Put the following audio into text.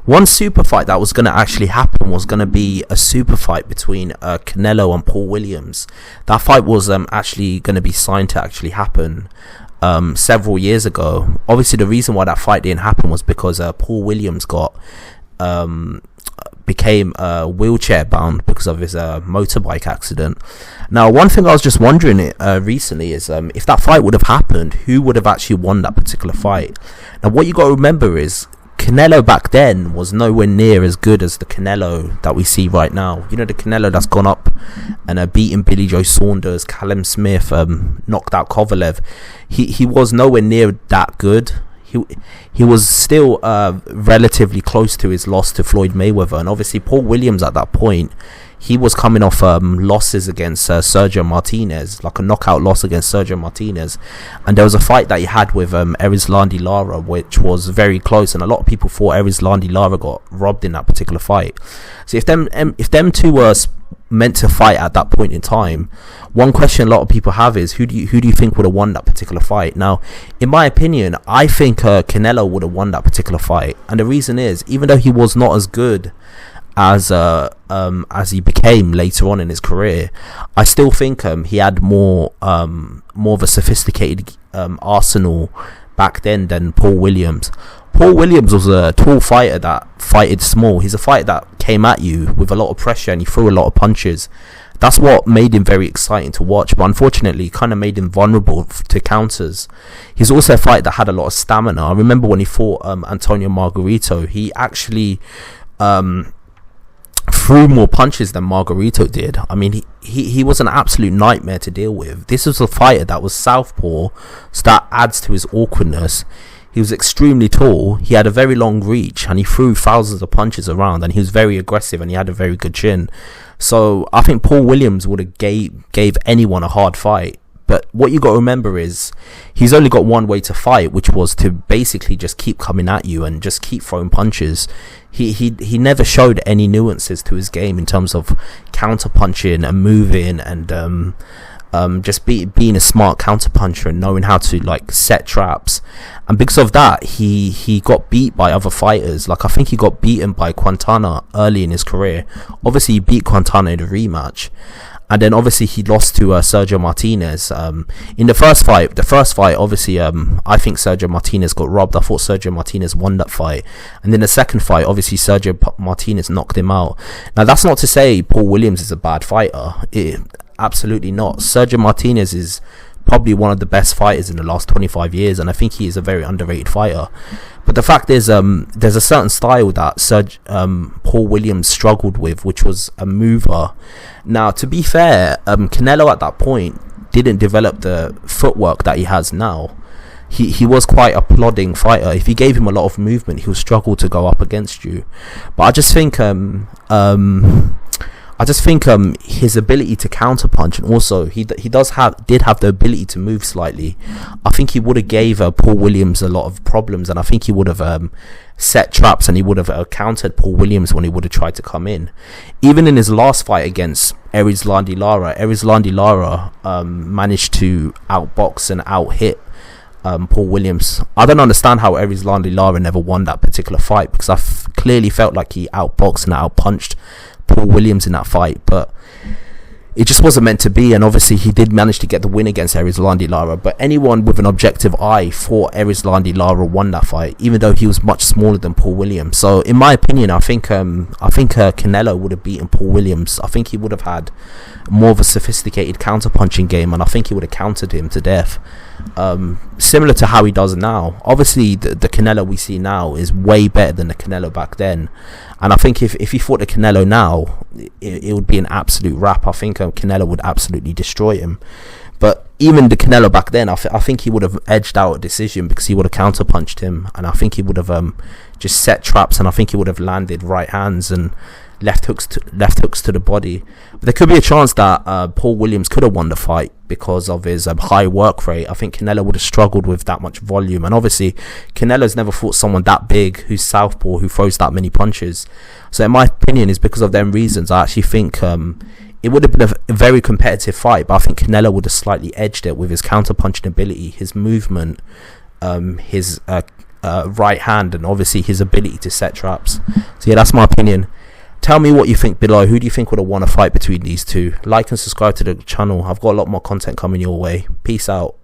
one super fight that was going to actually happen was going to be a super fight between Canelo and Paul Williams. That fight was actually going to be signed to actually happen several years ago. Obviously, the reason why that fight didn't happen was because Paul Williams became wheelchair bound because of his motorbike accident. Now, one thing I was just wondering recently is if that fight would have happened, who would have actually won that particular fight? Now, what you got to remember is Canelo back then was nowhere near as good as the Canelo that we see right now. You know, the Canelo that's gone up and beaten Billy Joe Saunders, Callum Smith, knocked out Kovalev. He was nowhere near that good. He was still relatively close to his loss to Floyd Mayweather, and obviously Paul Williams at that point, he was coming off losses against Sergio Martinez, like a knockout loss against Sergio Martinez, and there was a fight that he had with Erislandy Lara, which was very close, and a lot of people thought Erislandy Lara got robbed in that particular fight. So if them two were meant to fight at that point in time, one question a lot of people have is who do you think would have won that particular fight? Now, in my opinion, I think Canelo would have won that particular fight, and the reason is, even though he was not as good as he became later on in his career, I still think he had more of a sophisticated arsenal back then than Paul Williams. Paul Williams was a tall fighter that fighted small. He's a fighter that came at you with a lot of pressure and he threw a lot of punches. That's what made him very exciting to watch, but unfortunately kind of made him vulnerable to counters. He's also a fighter that had a lot of stamina. I remember when he fought Antonio Margarito, he actually threw more punches than Margarito did. I mean, he was an absolute nightmare to deal with. This was a fighter that was southpaw, so that adds to his awkwardness. He was extremely tall, he had a very long reach, and he threw thousands of punches around, and he was very aggressive, and he had a very good chin. So I think Paul Williams would have gave anyone a hard fight. But what you got to remember is he's only got one way to fight, which was to basically just keep coming at you and just keep throwing punches. He never showed any nuances to his game in terms of counter punching and moving and just being a smart counter puncher and knowing how to like set traps. And because of that, he got beat by other fighters. Like, I think he got beaten by Quintana early in his career. Obviously he beat Quintana in a rematch, and then obviously he lost to Sergio Martinez in the first fight. Obviously I think Sergio Martinez got robbed. I thought Sergio Martinez won that fight, and then the second fight, obviously Sergio Martinez knocked him out. Now, that's not to say Paul Williams is a bad fighter. Absolutely not. Sergio Martinez is probably one of the best fighters in the last 25 years, and I think he is a very underrated fighter. But the fact is, there's a certain style that Paul Williams struggled with, which was a mover. Now, to be fair, Canelo at that point didn't develop the footwork that he has now. He was quite a plodding fighter. If you gave him a lot of movement, he would struggle to go up against you. But I just think his ability to counterpunch, and also he did have the ability to move slightly. I think he would have gave Paul Williams a lot of problems, and I think he would have set traps, and he would have countered Paul Williams when he would have tried to come in. Even in his last fight against Erislandy Lara managed to outbox and out-hit Paul Williams. I don't understand how Erislandy Lara never won that particular fight, because I clearly felt like he outboxed and outpunched Paul Williams in that fight, but it just wasn't meant to be. And obviously he did manage to get the win against Erislandy Lara, but anyone with an objective eye thought Erislandy Lara won that fight, even though he was much smaller than Paul Williams. So in my opinion, I think Canelo would have beaten Paul Williams. I think he would have had more of a sophisticated counter-punching game, and I think he would have countered him to death, similar to how he does now. Obviously the Canelo we see now is way better than the Canelo back then, and I think if he fought the Canelo now, it would be an absolute wrap. I think Canelo would absolutely destroy him. But even the Canelo back then, I think he would have edged out a decision, because he would have counter-punched him, and I think he would have just set traps, and I think he would have landed right hands and left hooks to the body. But there could be a chance that Paul Williams could have won the fight because of his high work rate. I think Canelo would have struggled with that much volume, and obviously Canelo's never fought someone that big, who's southpaw, who throws that many punches. So in my opinion, is because of them reasons, I actually think it would have been a very competitive fight, but I think Canelo would have slightly edged it with his counter punching ability, his movement, his right hand, and obviously his ability to set traps. So yeah, that's my opinion. Tell me what you think below. Who do you think would have won a fight between these two? Like and subscribe to the channel. I've got a lot more content coming your way. Peace out.